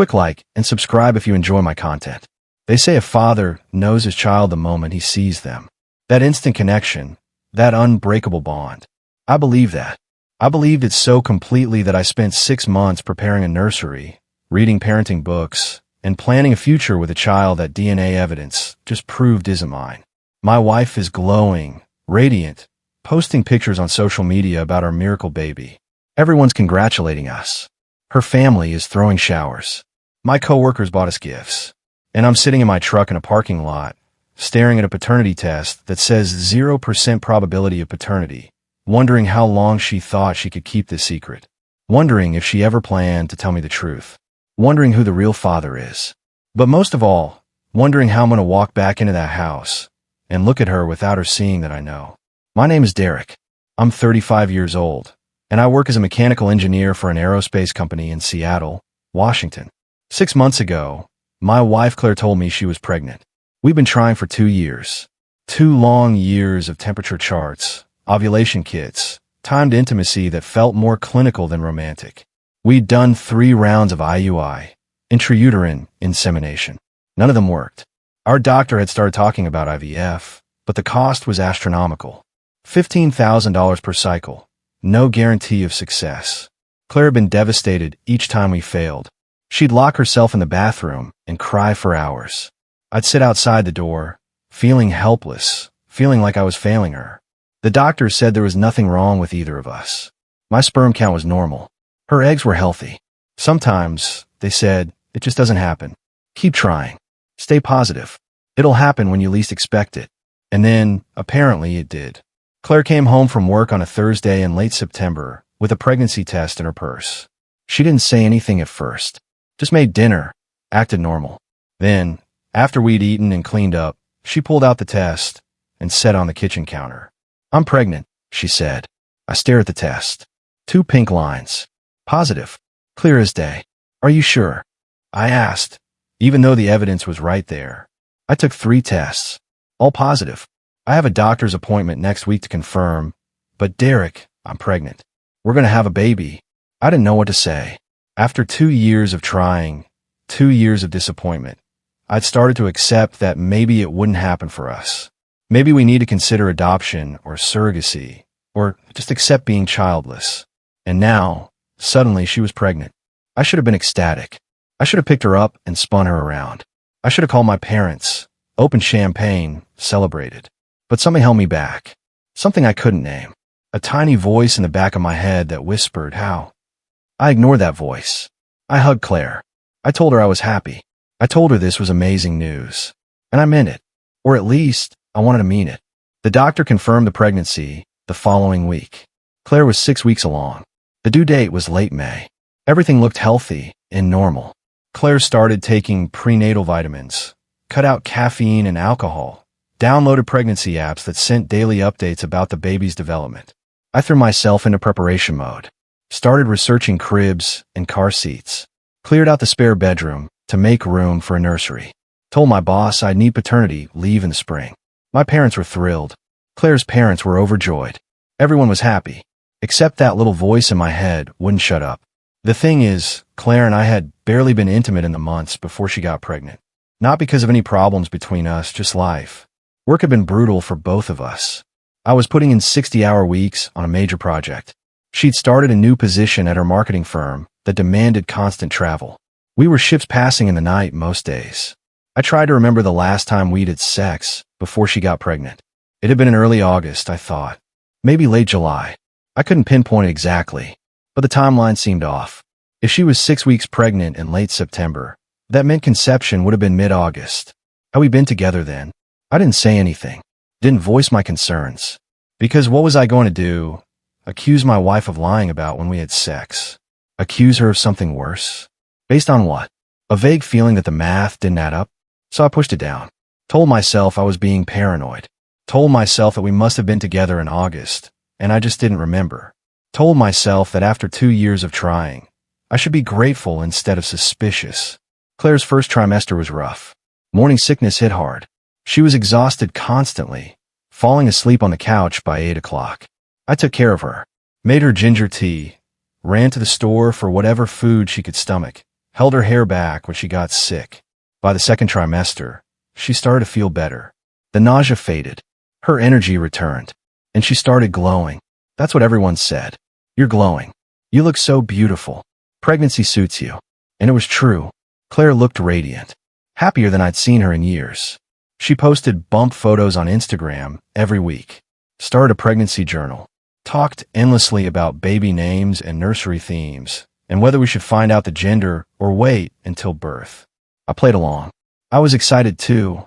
Quick like and subscribe if you enjoy my content. They say a father knows his child the moment he sees them. That instant connection, that unbreakable bond. I believe that. I believed it so completely that I spent 6 months preparing a nursery, reading parenting books, and planning a future with a child that DNA evidence just proved isn't mine. My wife is glowing, radiant, posting pictures on social media about our miracle baby. Everyone's congratulating us. Her family is throwing showers. My coworkers bought us gifts. And I'm sitting in my truck in a parking lot, staring at a paternity test that says 0% probability of paternity, wondering how long she thought she could keep this secret, wondering if she ever planned to tell me the truth, wondering who the real father is. But most of all, wondering how I'm going to walk back into that house and look at her without her seeing that I know. My name is Derek. I'm 35 years old, and I work as a mechanical engineer for an aerospace company in Seattle, Washington. 6 months ago, my wife Claire told me she was pregnant. We've been trying for 2 years. 2 long years of temperature charts, ovulation kits, timed intimacy that felt more clinical than romantic. We'd done 3 rounds of IUI, intrauterine insemination. None of them worked. Our doctor had started talking about IVF, but the cost was astronomical. $15,000 per cycle. No guarantee of success. Claire had been devastated each time we failed. She'd lock herself in the bathroom and cry for hours. I'd sit outside the door, feeling helpless, feeling like I was failing her. The doctor said there was nothing wrong with either of us. My sperm count was normal. Her eggs were healthy. Sometimes, they said, it just doesn't happen. Keep trying. Stay positive. It'll happen when you least expect it. And then, apparently, it did. Claire came home from work on a Thursday in late September with a pregnancy test in her purse. She didn't say anything at first. Just made dinner, acted normal. Then, after we'd eaten and cleaned up, she pulled out the test and set on the kitchen counter. "I'm pregnant," she said. I stare at the test. 2 pink lines. Positive. Clear as day. "Are you sure?" I asked, even though the evidence was right there. I took 3 tests. All positive. I have a doctor's appointment next week to confirm, but Derek, I'm pregnant. We're going to have a baby. I didn't know what to say. After 2 years of trying, 2 years of disappointment, I'd started to accept that maybe it wouldn't happen for us. Maybe we need to consider adoption or surrogacy, or just accept being childless. And now, suddenly she was pregnant. I should have been ecstatic. I should have picked her up and spun her around. I should have called my parents, opened champagne, celebrated. But something held me back. Something I couldn't name. A tiny voice in the back of my head that whispered, "How?" I ignored that voice. I hugged Claire. I told her I was happy. I told her this was amazing news. And I meant it. Or at least, I wanted to mean it. The doctor confirmed the pregnancy the following week. Claire was 6 weeks along. The due date was late May. Everything looked healthy and normal. Claire started taking prenatal vitamins, cut out caffeine and alcohol, downloaded pregnancy apps that sent daily updates about the baby's development. I threw myself into preparation mode, started researching cribs and car seats, cleared out the spare bedroom to make room for a nursery, told my boss I'd need paternity leave in the spring. My parents were thrilled. Claire's parents were overjoyed. Everyone was happy, except that little voice in my head wouldn't shut up. The thing is, Claire and I had barely been intimate in the months before she got pregnant. Not because of any problems between us, just life. Work had been brutal for both of us. I was putting in 60-hour weeks on a major project. She'd started a new position at her marketing firm that demanded constant travel. We were ships passing in the night most days. I tried to remember the last time we'd had sex before she got pregnant. It had been in early August, I thought. Maybe late July. I couldn't pinpoint it exactly, but the timeline seemed off. If she was 6 weeks pregnant in late September, that meant conception would have been mid-August. Had we been together then? I didn't say anything. Didn't voice my concerns. Because what was I going to do? Accuse my wife of lying about when we had sex? Accuse her of something worse? Based on what? A vague feeling that the math didn't add up? So I pushed it down. Told myself I was being paranoid. Told myself that we must have been together in August, and I just didn't remember. Told myself that after 2 years of trying, I should be grateful instead of suspicious. Claire's first trimester was rough. Morning sickness hit hard. She was exhausted constantly, falling asleep on the couch by 8 o'clock. I took care of her, made her ginger tea, ran to the store for whatever food she could stomach, held her hair back when she got sick. By the second trimester, she started to feel better. The nausea faded. Her energy returned. And she started glowing. That's what everyone said. You're glowing. You look so beautiful. Pregnancy suits you. And it was true. Claire looked radiant. Happier than I'd seen her in years. She posted bump photos on Instagram every week. Started a pregnancy journal. Talked endlessly about baby names and nursery themes, and whether we should find out the gender or wait until birth. I played along. I was excited too,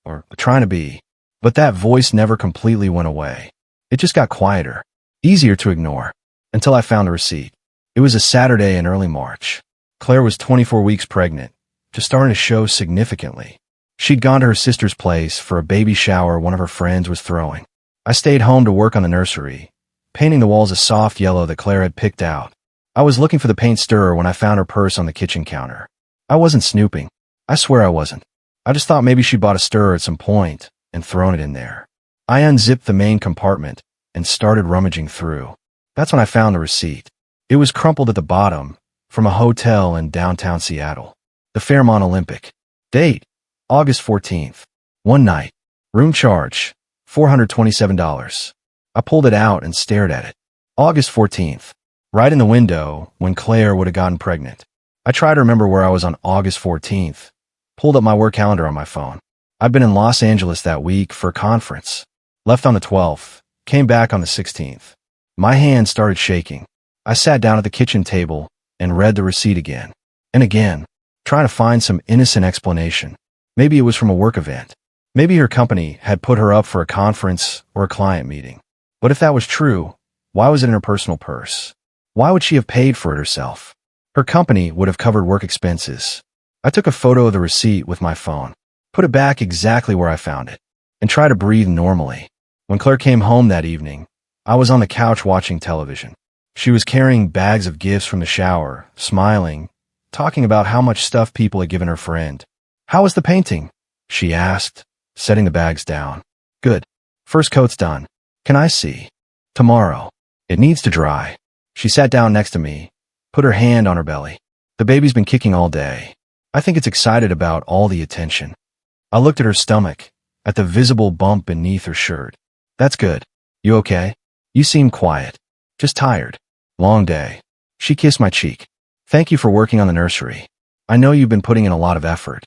or trying to be, but that voice never completely went away. It just got quieter, easier to ignore, until I found a receipt. It was a Saturday in early March. Claire was 24 weeks pregnant, just starting to show significantly. She'd gone to her sister's place for a baby shower one of her friends was throwing. I stayed home to work on the nursery, painting the walls a soft yellow that Claire had picked out. I was looking for the paint stirrer when I found her purse on the kitchen counter. I wasn't snooping. I swear I wasn't. I just thought maybe she bought a stirrer at some point and thrown it in there. I unzipped the main compartment and started rummaging through. That's when I found the receipt. It was crumpled at the bottom, from a hotel in downtown Seattle. The Fairmont Olympic. Date, August 14th. One night. Room charge, $427. I pulled it out and stared at it. August 14th. Right in the window when Claire would have gotten pregnant. I tried to remember where I was on August 14th. Pulled up my work calendar on my phone. I'd been in Los Angeles that week for a conference. Left on the 12th. Came back on the 16th. My hand started shaking. I sat down at the kitchen table and read the receipt again. And again. Trying to find some innocent explanation. Maybe it was from a work event. Maybe her company had put her up for a conference or a client meeting. But if that was true, why was it in her personal purse? Why would she have paid for it herself? Her company would have covered work expenses. I took a photo of the receipt with my phone, put it back exactly where I found it, and tried to breathe normally. When Claire came home that evening, I was on the couch watching television. She was carrying bags of gifts from the shower, smiling, talking about how much stuff people had given her friend. "How was the painting?" she asked, setting the bags down. "Good. First coat's done. Can I see?" "Tomorrow. It needs to dry." She sat down next to me, put her hand on her belly. "The baby's been kicking all day. I think it's excited about all the attention." I looked at her stomach, at the visible bump beneath her shirt. "That's good. You okay? You seem quiet. Just tired. Long day." She kissed my cheek. "Thank you for working on the nursery. I know you've been putting in a lot of effort."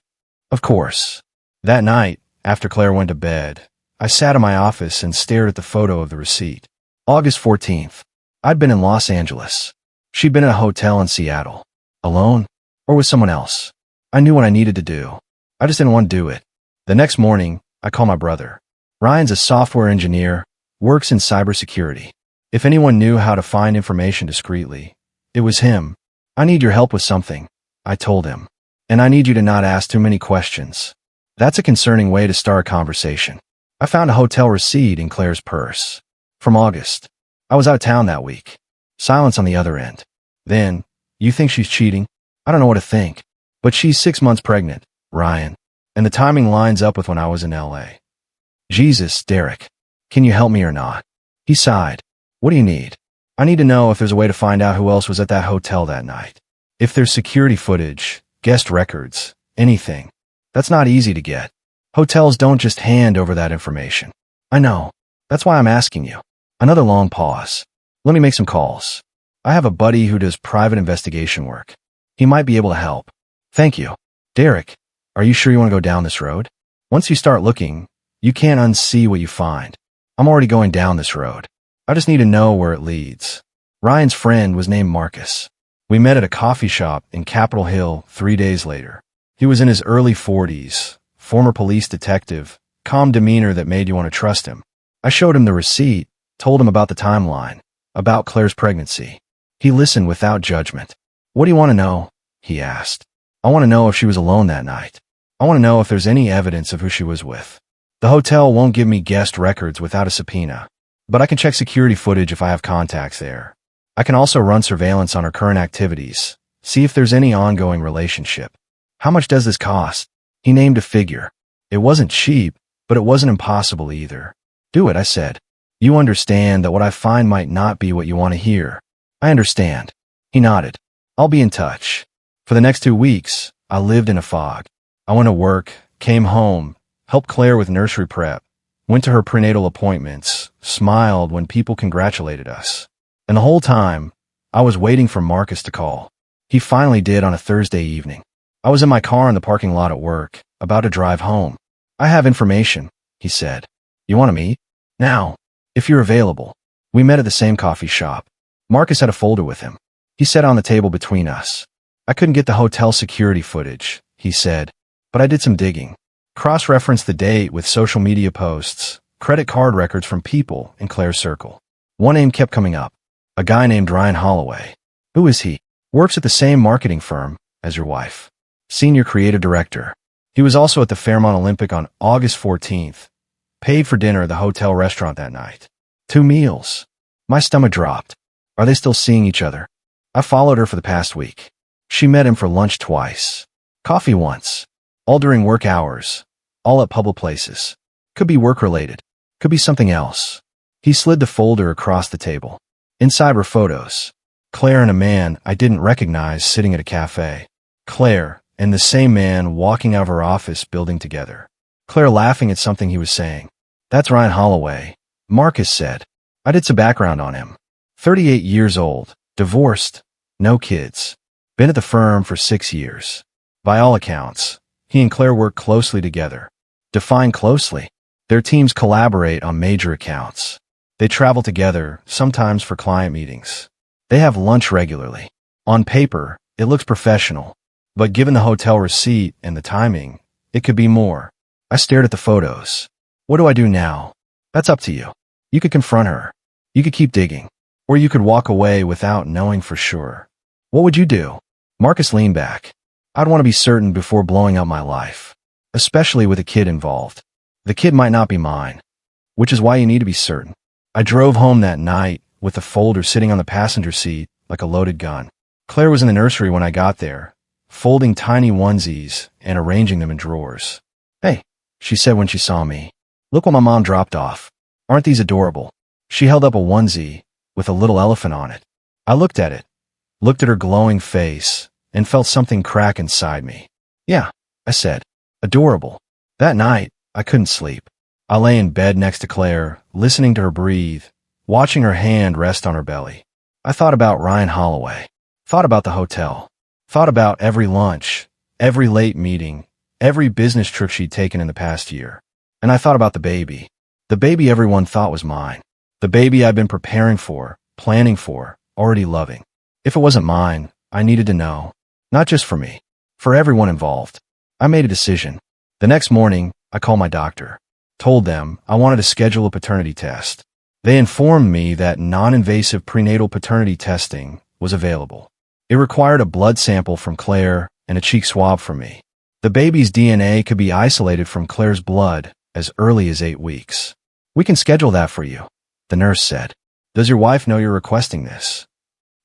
"Of course." That night, after Claire went to bed, I sat in my office and stared at the photo of the receipt. August 14th. I'd been in Los Angeles. She'd been in a hotel in Seattle. Alone? Or with someone else? I knew what I needed to do. I just didn't want to do it. The next morning, I called my brother. Ryan's a software engineer, works in cybersecurity. If anyone knew how to find information discreetly, it was him. "I need your help with something," I told him. "And I need you to not ask too many questions." That's a concerning way to start a conversation. I found a hotel receipt in Claire's purse. From August. I was out of town that week. Silence on the other end. Then, "You think she's cheating?" I don't know what to think. But she's 6 months pregnant, Ryan. And the timing lines up with when I was in LA. "Jesus, Derek. Can you help me or not?" He sighed. "What do you need?" "I need to know if there's a way to find out who else was at that hotel that night. If there's security footage, guest records, anything. That's not easy to get. Hotels don't just hand over that information." "I know. That's why I'm asking you." Another long pause. "Let me make some calls. I have a buddy who does private investigation work. He might be able to help." "Thank you." "Derek, are you sure you want to go down this road? Once you start looking, you can't unsee what you find. I'm already going down this road. I just need to know where it leads." Ryan's friend was named Marcus. We met at a coffee shop in Capitol Hill 3 days later. He was in his early 40s, former police detective, calm demeanor that made you want to trust him. I showed him the receipt, told him about the timeline, about Claire's pregnancy. He listened without judgment. "What do you want to know?" he asked. "I want to know if she was alone that night. I want to know if there's any evidence of who she was with. The hotel won't give me guest records without a subpoena, but I can check security footage if I have contacts there. I can also run surveillance on her current activities, see if there's any ongoing relationship. How much does this cost?" He named a figure. It wasn't cheap, but it wasn't impossible either. "Do it," I said. "You understand that what I find might not be what you want to hear." "I understand." He nodded. "I'll be in touch." For For the next 2 weeks, I lived in a fog. I went to work, came home, helped Claire with nursery prep, went to her prenatal appointments, smiled when people congratulated us. And the whole time, I was waiting for Marcus to call. He finally did on a Thursday evening. I was in my car in the parking lot at work, about to drive home. "I have information," he said. "You want to meet? Now, if you're available." We met at the same coffee shop. Marcus had a folder with him. He sat on the table between us. "I couldn't get the hotel security footage," he said, "but I did some digging. Cross-referenced the date with social media posts, credit card records from people in Claire's circle. One name kept coming up, a guy named Ryan Holloway. Who is he? Works at the same marketing firm as your wife. Senior creative director. He was also at the Fairmont Olympic on August 14th. Paid for dinner at the hotel restaurant that night. 2 meals. My stomach dropped. Are they still seeing each other? I followed her for the past week. She met him for lunch twice. Coffee once. All during work hours. All at public places. Could be work-related. Could be something else." He slid the folder across the table. Inside were photos. Claire and a man I didn't recognize sitting at a cafe. Claire and the same man walking out of her office building together. Claire laughing at something he was saying. "That's Ryan Holloway," Marcus said. I did some background on him. 38 years old, divorced, no kids. Been at the firm for 6 years. By all accounts, he and Claire work closely together. Define closely. Their teams collaborate on major accounts. They travel together, sometimes for client meetings. They have lunch regularly. On paper, it looks professional. But given the hotel receipt and the timing, it could be more. I stared at the photos. What do I do now? That's up to you. You could confront her. You could keep digging. Or you could walk away without knowing for sure. What would you do? Marcus leaned back. I'd want to be certain before blowing up my life. Especially with a kid involved. The kid might not be mine. Which is why you need to be certain. I drove home that night with the folder sitting on the passenger seat like a loaded gun. Claire was in the nursery when I got there, folding tiny onesies and arranging them in drawers. "Hey," she said when she saw me. "Look what my mom dropped off. Aren't these adorable?" She held up a onesie with a little elephant on it. I looked at it, looked at her glowing face, and felt something crack inside me. "Yeah," I said. "Adorable." That night, I couldn't sleep. I lay in bed next to Claire, listening to her breathe, watching her hand rest on her belly. I thought about Ryan Holloway. Thought about the hotel. Thought about every lunch, every late meeting, every business trip she'd taken in the past year. And I thought about the baby. The baby everyone thought was mine. The baby I'd been preparing for, planning for, already loving. If it wasn't mine, I needed to know. Not just for me. For everyone involved. I made a decision. The next morning, I called my doctor. Told them I wanted to schedule a paternity test. They informed me that non-invasive prenatal paternity testing was available. It required a blood sample from Claire and a cheek swab from me. The baby's DNA could be isolated from Claire's blood as early as 8 weeks. "We can schedule that for you," the nurse said. "Does your wife know you're requesting this?"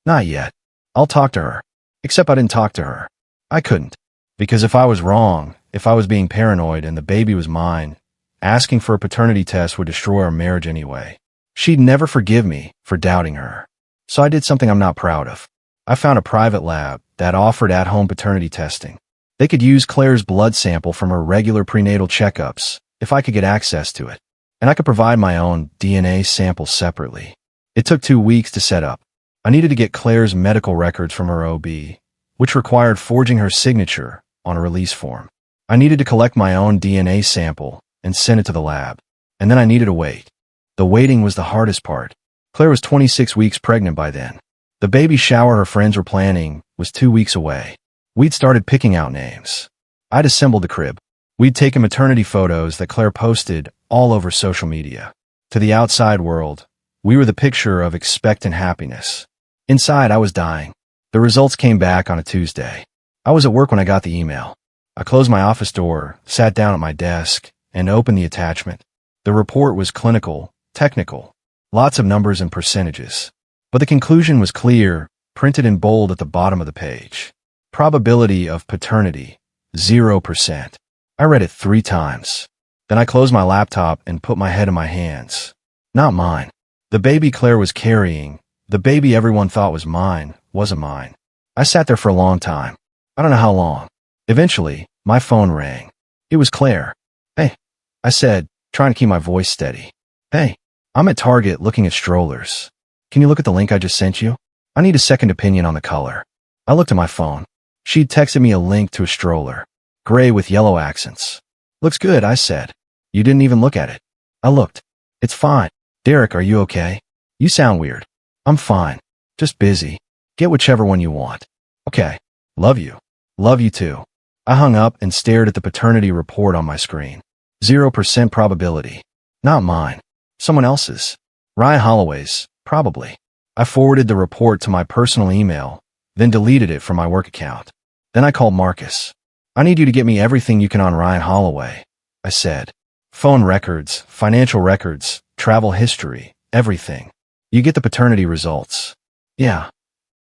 "Not yet. I'll talk to her." Except I didn't talk to her. I couldn't. Because if I was wrong, if I was being paranoid and the baby was mine, asking for a paternity test would destroy our marriage anyway. She'd never forgive me for doubting her. So I did something I'm not proud of. I found a private lab that offered at-home paternity testing. They could use Claire's blood sample from her regular prenatal checkups if I could get access to it. And I could provide my own DNA sample separately. It took 2 weeks to set up. I needed to get Claire's medical records from her OB, which required forging her signature on a release form. I needed to collect my own DNA sample and send it to the lab. And then I needed to wait. The waiting was the hardest part. Claire was 26 weeks pregnant by then. The baby shower her friends were planning was 2 weeks away. We'd started picking out names. I'd assembled the crib. We'd taken maternity photos that Claire posted all over social media. To the outside world, we were the picture of expectant happiness. Inside, I was dying. The results came back on a Tuesday. I was at work when I got the email. I closed my office door, sat down at my desk, and opened the attachment. The report was clinical, technical, lots of numbers and percentages. But the conclusion was clear, printed in bold at the bottom of the page. Probability of paternity, 0%. I read it 3 times. Then I closed my laptop and put my head in my hands. Not mine. The baby Claire was carrying, the baby everyone thought was mine, wasn't mine. I sat there for a long time. I don't know how long. Eventually, my phone rang. It was Claire. Hey, I said, trying to keep my voice steady. Hey, I'm at Target looking at strollers. Can you look at the link I just sent you? I need a second opinion on the color. I looked at my phone. She'd texted me a link to a stroller. Gray with yellow accents. Looks good, I said. You didn't even look at it. I looked. It's fine. Derek, are you okay? You sound weird. I'm fine. Just busy. Get whichever one you want. Okay. Love you. Love you too. I hung up and stared at the paternity report on my screen. 0% probability. Not mine. Someone else's. Ryan Holloway's, probably. I forwarded the report to my personal email, then deleted it from my work account. Then I called Marcus. I need you to get me everything you can on Ryan Holloway, I said. Phone records, financial records, travel history, everything. You get the paternity results. Yeah.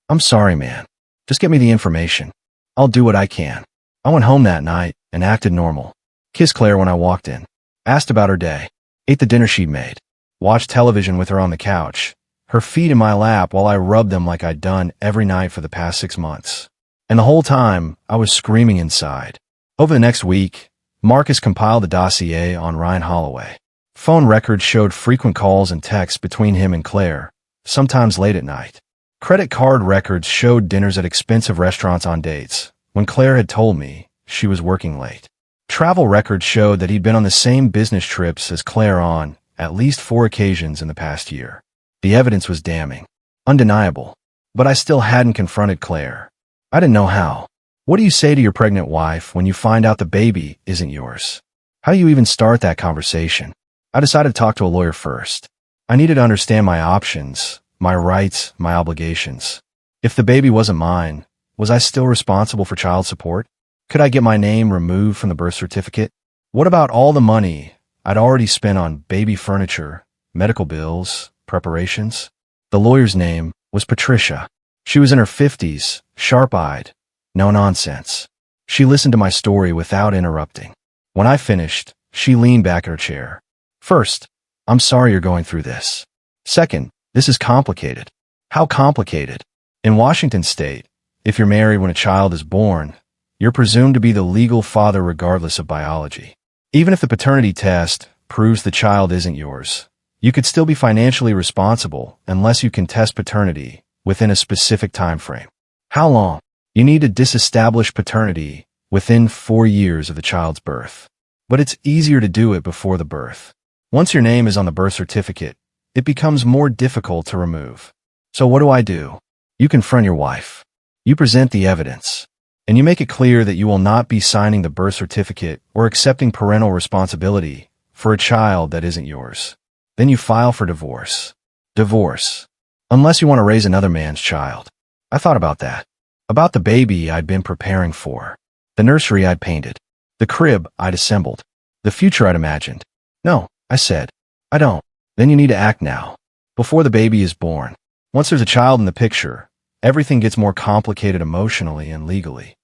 I'm sorry, man. Just get me the information. I'll do what I can. I went home that night and acted normal. Kissed Claire when I walked in. Asked about her day. Ate the dinner she'd made. Watched television with her on the couch. Her feet in my lap while I rubbed them like I'd done every night for the past 6 months. And the whole time, I was screaming inside. Over the next week, Marcus compiled a dossier on Ryan Holloway. Phone records showed frequent calls and texts between him and Claire, sometimes late at night. Credit card records showed dinners at expensive restaurants on dates, when Claire had told me she was working late. Travel records showed that he'd been on the same business trips as Claire on at least 4 occasions in the past year. The evidence was damning, undeniable, but I still hadn't confronted Claire. I didn't know how. What do you say to your pregnant wife when you find out the baby isn't yours? How do you even start that conversation? I decided to talk to a lawyer first. I needed to understand my options, my rights, my obligations. If the baby wasn't mine, was I still responsible for child support? Could I get my name removed from the birth certificate? What about all the money I'd already spent on baby furniture, medical bills, preparations? The lawyer's name was Patricia. She was in her 50s, sharp-eyed, no nonsense. She listened to my story without interrupting. When I finished, she leaned back in her chair. First, I'm sorry you're going through this. Second, this is complicated. How complicated? In Washington state, if you're married when a child is born, you're presumed to be the legal father regardless of biology. Even if the paternity test proves the child isn't yours, you could still be financially responsible unless you contest paternity within a specific time frame. How long? You need to disestablish paternity within 4 years of the child's birth. But it's easier to do it before the birth. Once your name is on the birth certificate, it becomes more difficult to remove. So what do? You confront your wife. You present the evidence. And you make it clear that you will not be signing the birth certificate or accepting parental responsibility for a child that isn't yours. Then you file for divorce. Divorce. Unless you want to raise another man's child. I thought about that. About the baby I'd been preparing for. The nursery I'd painted. The crib I'd assembled. The future I'd imagined. No, I said. I don't. Then you need to act now. Before the baby is born. Once there's a child in the picture, everything gets more complicated emotionally and legally.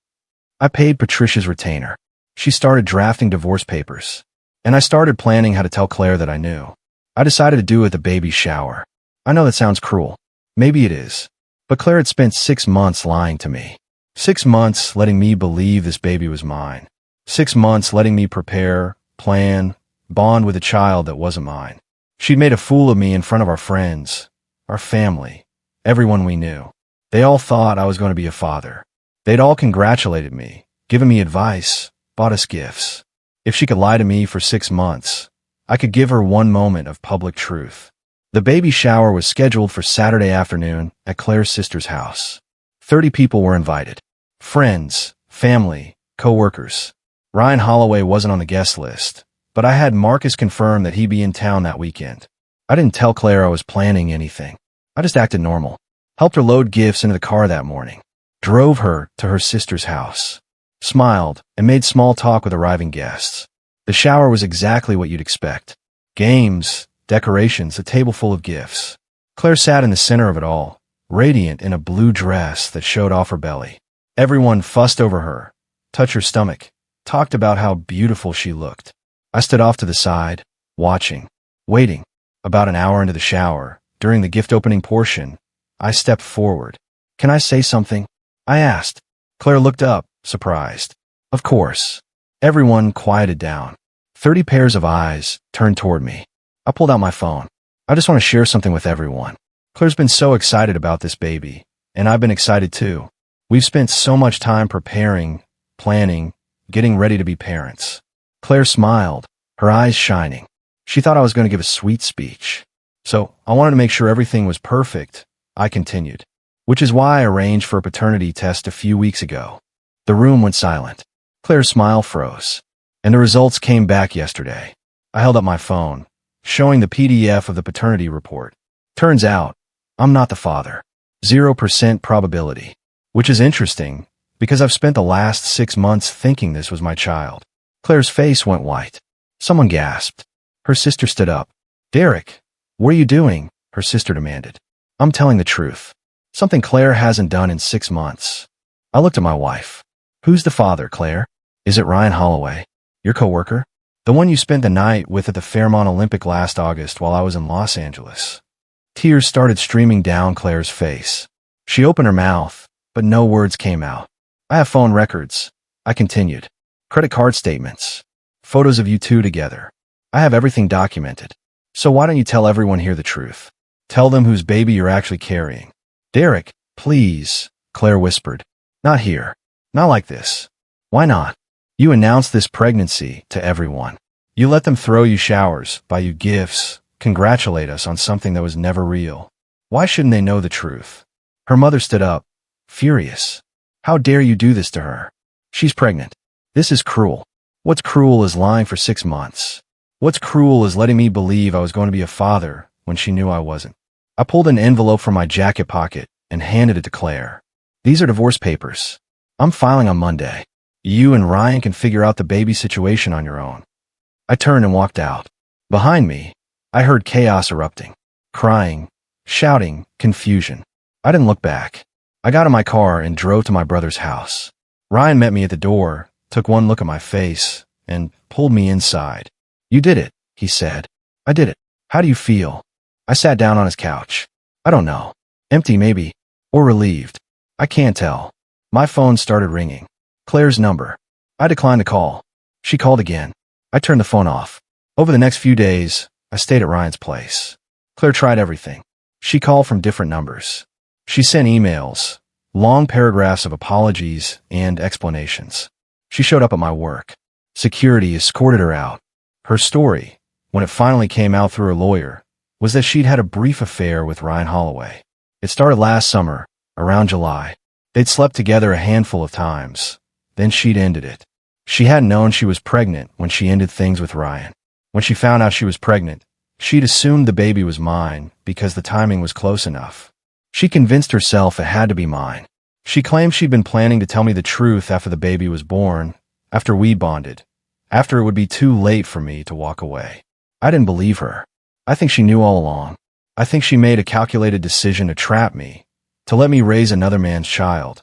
I paid Patricia's retainer. She started drafting divorce papers. And I started planning how to tell Claire that I knew. I decided to do it at the baby shower. I know that sounds cruel. Maybe it is. But Claire had spent 6 months lying to me. 6 months letting me believe this baby was mine. 6 months letting me prepare, plan, bond with a child that wasn't mine. She'd made a fool of me in front of our friends, our family, everyone we knew. They all thought I was going to be a father. They'd all congratulated me, given me advice, bought us gifts. If she could lie to me for 6 months, I could give her one moment of public truth. The baby shower was scheduled for Saturday afternoon at Claire's sister's house. 30 people were invited. Friends, family, co-workers. Ryan Holloway wasn't on the guest list, but I had Marcus confirm that he'd be in town that weekend. I didn't tell Claire I was planning anything. I just acted normal. Helped her load gifts into the car that morning. Drove her to her sister's house. Smiled and made small talk with arriving guests. The shower was exactly what you'd expect. Games, decorations, a table full of gifts. Claire sat in the center of it all, radiant in a blue dress that showed off her belly. Everyone fussed over her, touched her stomach, talked about how beautiful she looked. I stood off to the side, watching, waiting. About an hour into the shower, during the gift opening portion, I stepped forward. Can I say something? I asked. Claire looked up, surprised. Of course. Everyone quieted down. 30 pairs of eyes turned toward me. I pulled out my phone. I just want to share something with everyone. Claire's been so excited about this baby, and I've been excited too. We've spent so much time preparing, planning, getting ready to be parents. Claire smiled, her eyes shining. She thought I was going to give a sweet speech. So I wanted to make sure everything was perfect, I continued. Which is why I arranged for a paternity test a few weeks ago. The room went silent. Claire's smile froze. And the results came back yesterday. I held up my phone, showing the PDF of the paternity report. Turns out, I'm not the father. 0% probability. Which is interesting, because I've spent the last 6 months thinking this was my child. Claire's face went white. Someone gasped. Her sister stood up. Derek, what are you doing? Her sister demanded. I'm telling the truth. Something Claire hasn't done in 6 months. I looked at my wife. Who's the father, Claire? Is it Ryan Holloway? Your coworker? The one you spent the night with at the Fairmont Olympic last August while I was in Los Angeles. Tears started streaming down Claire's face. She opened her mouth, but no words came out. I have phone records. I continued. Credit card statements. Photos of you two together. I have everything documented. So why don't you tell everyone here the truth? Tell them whose baby you're actually carrying. Derek, please, Claire whispered. Not here. Not like this. Why not? You announced this pregnancy to everyone. You let them throw you showers, buy you gifts, congratulate us on something that was never real. Why shouldn't they know the truth? Her mother stood up, furious. How dare you do this to her? She's pregnant. This is cruel. What's cruel is lying for 6 months. What's cruel is letting me believe I was going to be a father when she knew I wasn't. I pulled an envelope from my jacket pocket and handed it to Claire. These are divorce papers. I'm filing on Monday. You and Ryan can figure out the baby situation on your own. I turned and walked out. Behind me, I heard chaos erupting. Crying, shouting, confusion. I didn't look back. I got in my car and drove to my brother's house. Ryan met me at the door, took one look at my face, and pulled me inside. You did it, he said. I did it. How do you feel? I sat down on his couch. I don't know. Empty maybe. Or relieved. I can't tell. My phone started ringing. Claire's number. I declined the call. She called again. I turned the phone off. Over the next few days, I stayed at Ryan's place. Claire tried everything. She called from different numbers. She sent emails, long paragraphs of apologies and explanations. She showed up at my work. Security escorted her out. Her story, when it finally came out through her lawyer, was that she'd had a brief affair with Ryan Holloway. It started last summer, around July. They'd slept together a handful of times. Then she'd ended it. She hadn't known she was pregnant when she ended things with Ryan. When she found out she was pregnant, she'd assumed the baby was mine because the timing was close enough. She convinced herself it had to be mine. She claimed she'd been planning to tell me the truth after the baby was born, after we bonded, after it would be too late for me to walk away. I didn't believe her. I think she knew all along. I think she made a calculated decision to trap me, to let me raise another man's child,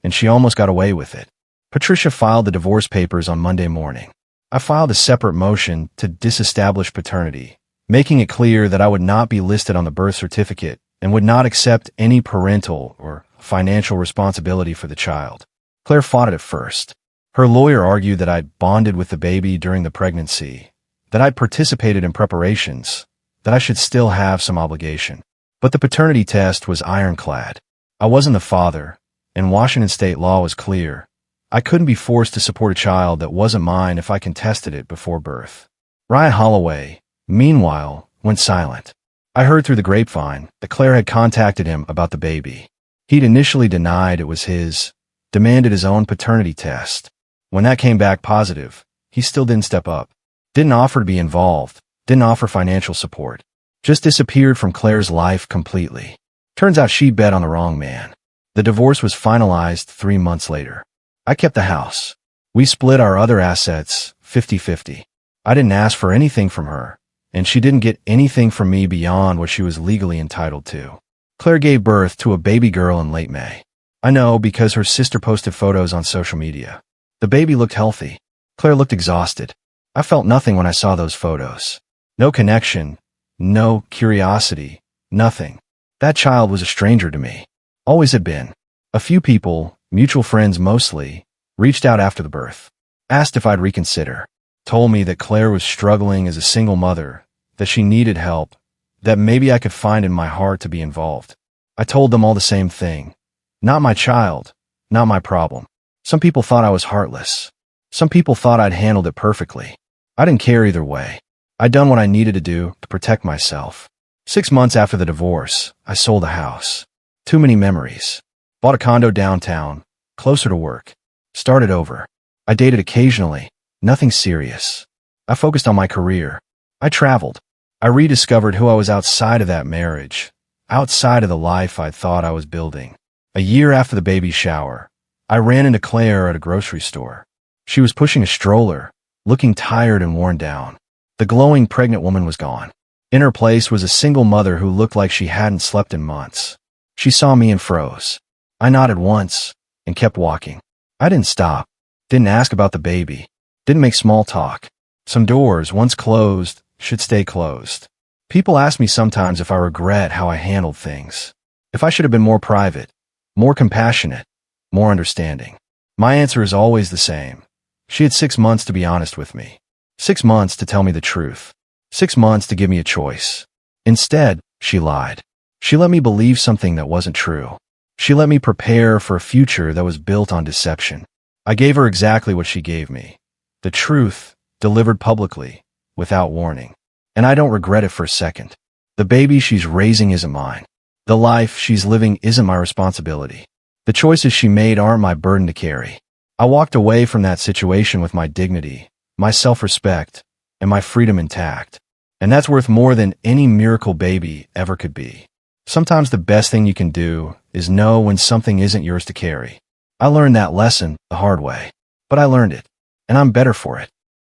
and she almost got away with it. Patricia filed the divorce papers on Monday morning. I filed a separate motion to disestablish paternity, making it clear that I would not be listed on the birth certificate and would not accept any parental or financial responsibility for the child. Claire fought it at first. Her lawyer argued that I'd bonded with the baby during the pregnancy, that I'd participated in preparations, that I should still have some obligation. But the paternity test was ironclad. I wasn't the father, and Washington state law was clear. I couldn't be forced to support a child that wasn't mine if I contested it before birth. Ryan Holloway, meanwhile, went silent. I heard through the grapevine that Claire had contacted him about the baby. He'd initially denied it was his, demanded his own paternity test. When that came back positive, he still didn't step up. Didn't offer to be involved, didn't offer financial support. Just disappeared from Claire's life completely. Turns out she bet on the wrong man. The divorce was finalized 3 months later. I kept the house. We split our other assets 50-50. I didn't ask for anything from her, and she didn't get anything from me beyond what she was legally entitled to. Claire gave birth to a baby girl in late May. I know because her sister posted photos on social media. The baby looked healthy. Claire looked exhausted. I felt nothing when I saw those photos. No connection, no curiosity, nothing. That child was a stranger to me. Always had been. A few people, mutual friends mostly, reached out after the birth, asked if I'd reconsider, told me that Claire was struggling as a single mother, that she needed help, that maybe I could find in my heart to be involved. I told them all the same thing. Not my child, not my problem. Some people thought I was heartless. Some people thought I'd handled it perfectly. I didn't care either way. I'd done what I needed to do to protect myself. 6 months after the divorce, I sold a house. Too many memories. Bought a condo downtown, closer to work. Started over. I dated occasionally, nothing serious. I focused on my career. I traveled. I rediscovered who I was outside of that marriage, outside of the life I thought I was building. A year after the baby shower, I ran into Claire at a grocery store. She was pushing a stroller, looking tired and worn down. The glowing pregnant woman was gone. In her place was a single mother who looked like she hadn't slept in months. She saw me and froze. I nodded once and kept walking. I didn't stop, didn't ask about the baby, didn't make small talk. Some doors, once closed, should stay closed. People ask me sometimes if I regret how I handled things, if I should have been more private, more compassionate, more understanding. My answer is always the same. She had 6 months to be honest with me. 6 months to tell me the truth. 6 months to give me a choice. Instead, she lied. She let me believe something that wasn't true. She let me prepare for a future that was built on deception. I gave her exactly what she gave me. The truth, delivered publicly, without warning. And I don't regret it for a second. The baby she's raising isn't mine. The life she's living isn't my responsibility. The choices she made aren't my burden to carry. I walked away from that situation with my dignity, my self-respect, and my freedom intact. And that's worth more than any miracle baby ever could be. Sometimes the best thing you can do is know when something isn't yours to carry. I learned that lesson the hard way, but I learned it, and I'm better for it.